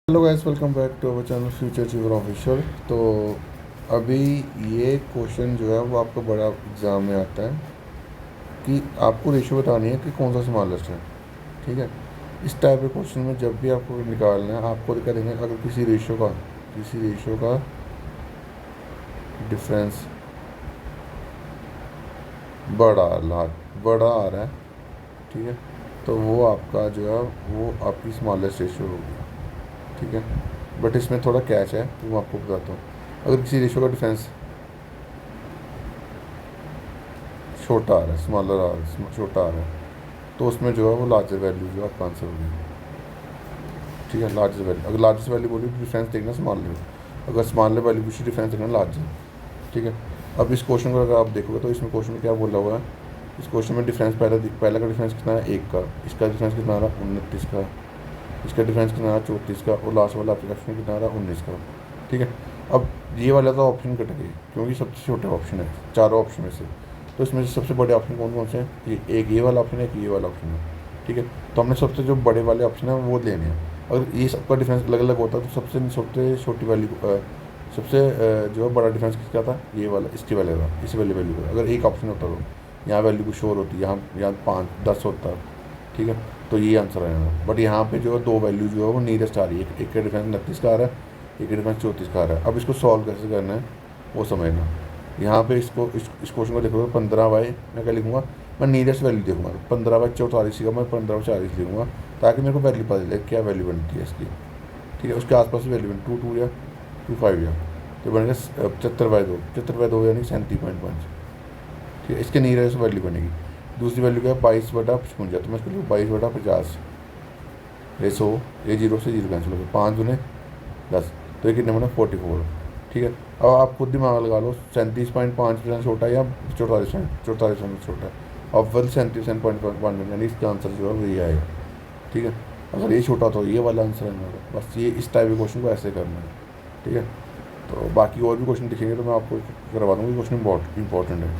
Hello guys, welcome back to our channel future achiever official. तो अभी ये question जो है वो आपका बड़ा एग्ज़ाम में आता है कि आपको रेशियो बतानी है कि कौन सा स्मॉलेस्ट है। ठीक है, इस टाइप के क्वेश्चन में जब भी आपको निकालना है, आपको क्या देंगे, अगर किसी रेशियो का डिफरेंस बड़ा आ रहा है, ठीक है, तो वो आपका जो है वो आपकी स्मॉलेस्ट रेशियो होगी। ठीक है, बट इसमें थोड़ा कैच है, तो मैं आपको बताता हूँ। अगर किसी रेशियो का डिफरेंस छोटा आ रहा है, स्मॉलर आ रहा है, छोटा आ रहा है, तो उसमें जो है वो लार्जर वैल्यू जो आपका आंसर होगी। ठीक है, लार्जर वैल्यू, अगर लार्जेस्ट वैल्यू बोली तो डिफरेंस देखना स्मॉलर, अगर स्मॉलर वैल्यू पूछी डिफरेंस देखना लार्जर। ठीक है, अब इस क्वेश्चन को अगर आप देखोगे तो इसमें क्वेश्चन में क्या बोला हुआ है। इस क्वेश्चन में डिफरेंस पहले का डिफरेंस कितना है, 1 का। इसका डिफरेंस कितना आ रहा है, 29 का। इसका डिफरेंस कितना आ रहा है, 34 का। और लास्ट वाला ऑप्शन कितना आ रहा है, 19 का। ठीक है, अब ये वाला तो ऑप्शन कट गई क्योंकि सबसे छोटे ऑप्शन है चारों ऑप्शन में से। तो इसमें से सबसे बड़े ऑप्शन कौन कौन से हैं, एक ये वाला ऑप्शन है, एक ये वाला ऑप्शन है। ठीक है, तो हमने सबसे जो बड़े वाले ऑप्शन है वो लेने हैं। अगर ये सबका डिफरेंस अलग अलग होता तो सबसे सबसे छोटी वैल्यू सबसे जो है बड़ा डिफरेंस किसका था, ये वाला, इसके वाले का, इस वाले वैल्यू का। अगर एक ऑप्शन होता तो यहाँ वैल्यू कुछ और होती, यहाँ 5 10 होता। ठीक है, तो ये आंसर आएगा। बट यहाँ पे जो है दो वैल्यू जो है वो नियरेस्ट आ रही है, एक का डिफरेंस 29 का आ रहा है, एक का डिफरेंस 34 का आ रहा है। अब इसको सॉल्व कैसे करना है वो समझना। यहाँ पे इस क्वेश्चन को देखोगे, 15 बाई मैं क्या लिखूँगा, मैं नियरेस्ट वैल्यू देखूंगा। 15/44 का मैं 15/40 लिखूँगा, ताकि मेरे को वैल्यू पता चले क्या वैल्यू बनती है इसकी। ठीक है, उसके आसपास ही वैल्यू बन 2 या 2 5 या, तो बनेगा 75/2। 75/2 यानी 37.5। ठीक है, इसके नियरेस्ट वैल्यू बनेगी। दूसरी वैल्यू क्या है, 22/55, तो मैं इसको लिखूँ 22/50। ये 100, ये 0 से 0 कैंसिल हो गया, 5 दूने 10, तो ये कितने बने, 44। ठीक है, अब आप खुद दिमाग लगा लो, 37.5% छोटा है या 44% छोटा है। अब वल 37.5 यानी इसका आंसर जो है वही आएगा। ठीक है, अगर ये छोटा तो ये वाला आंसर है मेरा। बस ये इस टाइप के क्वेश्चन को ऐसे करना है। ठीक है, तो बाकी और भी क्वेश्चन दिखेंगे तो मैं आपको करवा दूँगा, क्वेश्चन बहुत इंपॉर्टेंट है।